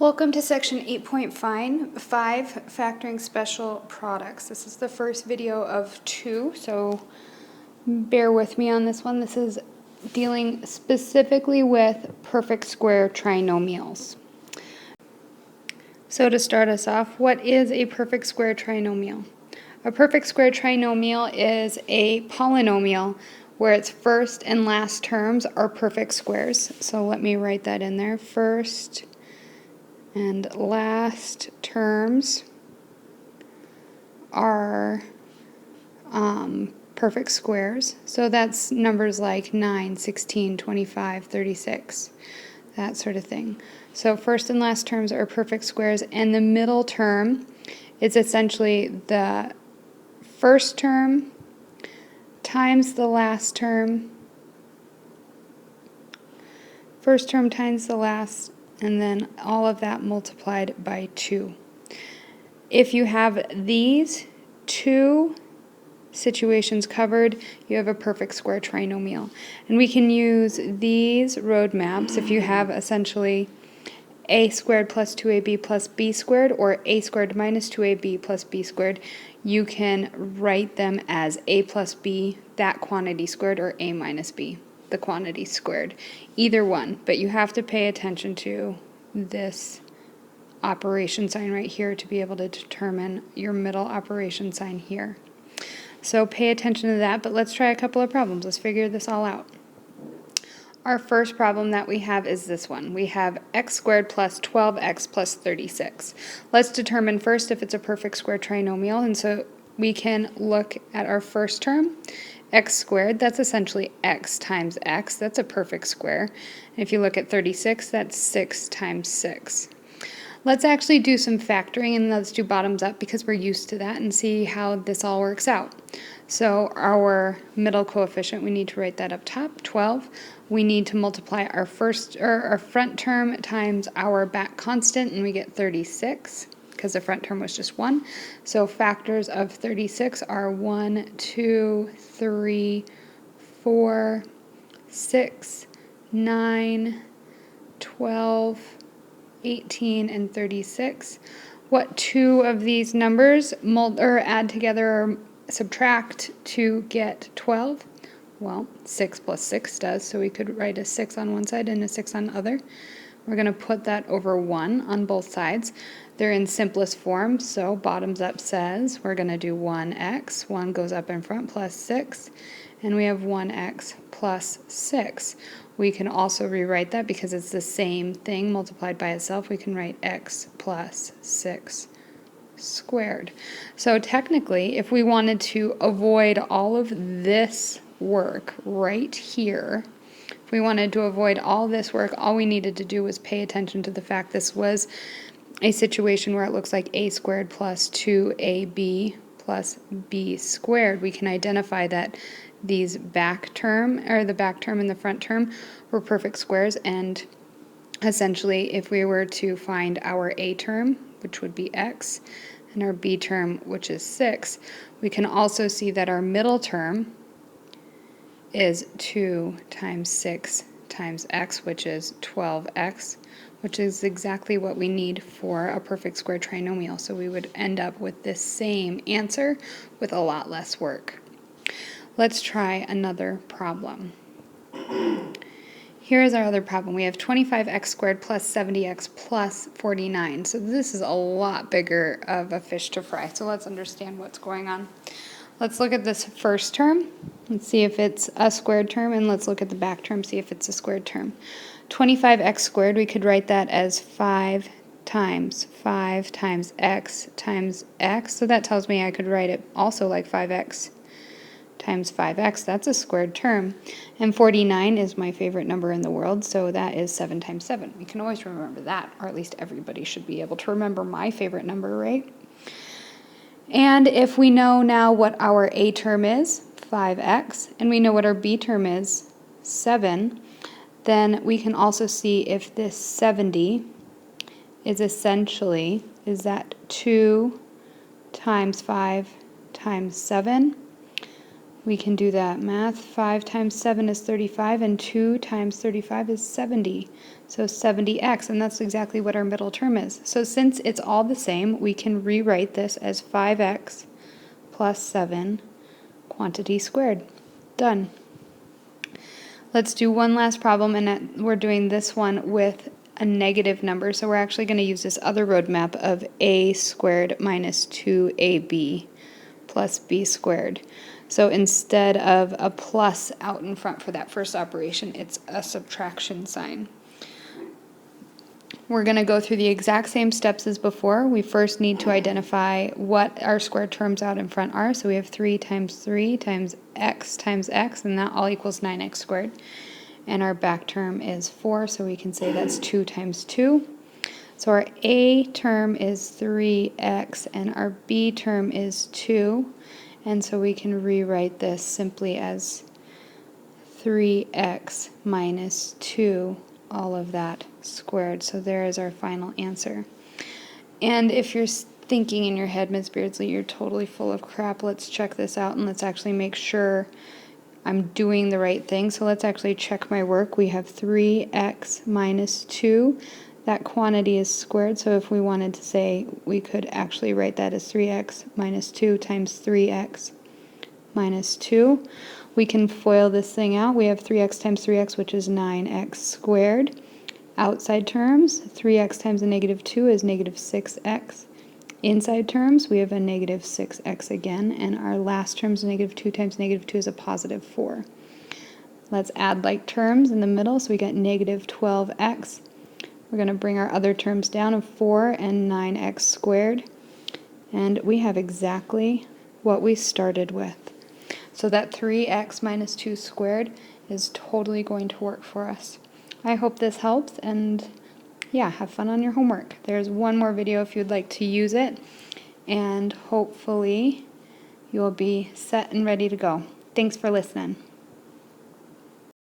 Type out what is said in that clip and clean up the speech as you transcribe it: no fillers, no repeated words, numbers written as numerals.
Welcome to section 8.5, factoring special products. This is the first video of two, so bear with me on this one. This is dealing specifically with perfect square trinomials. So to start us off, what is a perfect square trinomial? A perfect square trinomial is a polynomial where its first and last terms are perfect squares. So let me write that in there. First and last terms are perfect squares. So that's numbers like 9, 16, 25, 36, that sort of thing. So first and last terms are perfect squares, and the middle term is essentially the first term times the last term, first term times the last, and then all of that multiplied by 2. If you have these two situations covered, you have a perfect square trinomial. And we can use these roadmaps if you have essentially a squared plus 2ab plus b squared, or a squared minus 2ab plus b squared. You can write them as a plus b, that quantity squared, or a minus b, the quantity squared. Either one, but you have to pay attention to this operation sign right here to be able to determine your middle operation sign here. So pay attention to that, but let's try a couple of problems. Let's figure this all out. Our first problem that we have is this one. We have x squared plus 12x plus 36. Let's determine first if it's a perfect square trinomial, and so we can look at our first term. X squared, that's essentially x times x. That's a perfect square. And if you look at 36, that's 6 times 6. Let's actually do some factoring, and let's do bottoms up because we're used to that, and see how this all works out. So our middle coefficient, we need to write that up top, 12. We need to multiply our front term times our back constant, and we get 36 because the front term was just 1. So factors of 36 are 1, 2, 3, 4, 6, 9, 12, 18, and 36. What two of these numbers add together or subtract to get 12? Well, 6 plus 6 does, so we could write a 6 on one side and a 6 on the other. We're going to put that over 1 on both sides. They're in simplest form, so bottoms up says we're going to do 1x, 1 goes up in front, plus 6, and we have 1x plus 6. We can also rewrite that because it's the same thing multiplied by itself. We can write x plus 6 squared. So technically, if we wanted to avoid all of this work right here, if we wanted to avoid all this work, all we needed to do was pay attention to the fact this was a situation where it looks like a squared plus 2ab plus b squared. We can identify that these back term, or the back term and the front term, were perfect squares, and essentially if we were to find our a term, which would be x, and our b term, which is 6, we can also see that our middle term is 2 times 6 times x, which is 12x, which is exactly what we need for a perfect square trinomial. So we would end up with this same answer with a lot less work. Let's try another problem. Here is our other problem. We have 25x squared plus 70x plus 49. So this is a lot bigger of a fish to fry. So let's understand what's going on. Let's look at this first term and see if it's a squared term, and let's look at the back term, see if it's a squared term. 25x squared, we could write that as 5 times x times x. So that tells me I could write it also like 5x times 5x. That's a squared term. And 49 is my favorite number in the world, so that is 7 times 7. We can always remember that, or at least everybody should be able to remember my favorite number, right? And if we know now what our a term is, 5x, and we know what our b term is, 7, then we can also see if this 70 is essentially, is that 2 times 5 times 7 We can do that math. 5 times 7 is 35, and 2 times 35 is 70. So 70x, and that's exactly what our middle term is. So since it's all the same, we can rewrite this as 5x plus 7 quantity squared. Done. Let's do one last problem, and we're doing this one with a negative number. So we're actually going to use this other roadmap of a squared minus 2ab plus b squared. So instead of a plus out in front for that first operation, it's a subtraction sign. We're going to go through the exact same steps as before. We first need to identify what our square terms out in front are. So we have 3 times, x, and that all equals 9x squared. And our back term is 4, so we can say that's 2 times 2. So our a term is 3x, and our b term is 2. And so we can rewrite this simply as 3x minus 2, all of that squared. So there is our final answer. And if you're thinking in your head, Ms. Beardsley, you're totally full of crap, let's check this out and let's actually make sure I'm doing the right thing. So let's actually check my work. We have 3x minus 2. That quantity is squared, so if we wanted to say, we could actually write that as 3x minus 2 times 3x minus 2. We can FOIL this thing out. We have 3x times 3x, which is 9x squared. Outside terms, 3x times a negative 2 is negative 6x. Inside terms, we have a negative 6x again, and our last term is negative 2 times negative 2 is a positive 4. Let's add like terms in the middle, so we get negative 12x. We're going to bring our other terms down of 4 and 9x squared, and we have exactly what we started with. So that 3x minus 2 squared is totally going to work for us. I hope this helps, and yeah, have fun on your homework. There's one more video if you'd like to use it, and hopefully you'll be set and ready to go. Thanks for listening.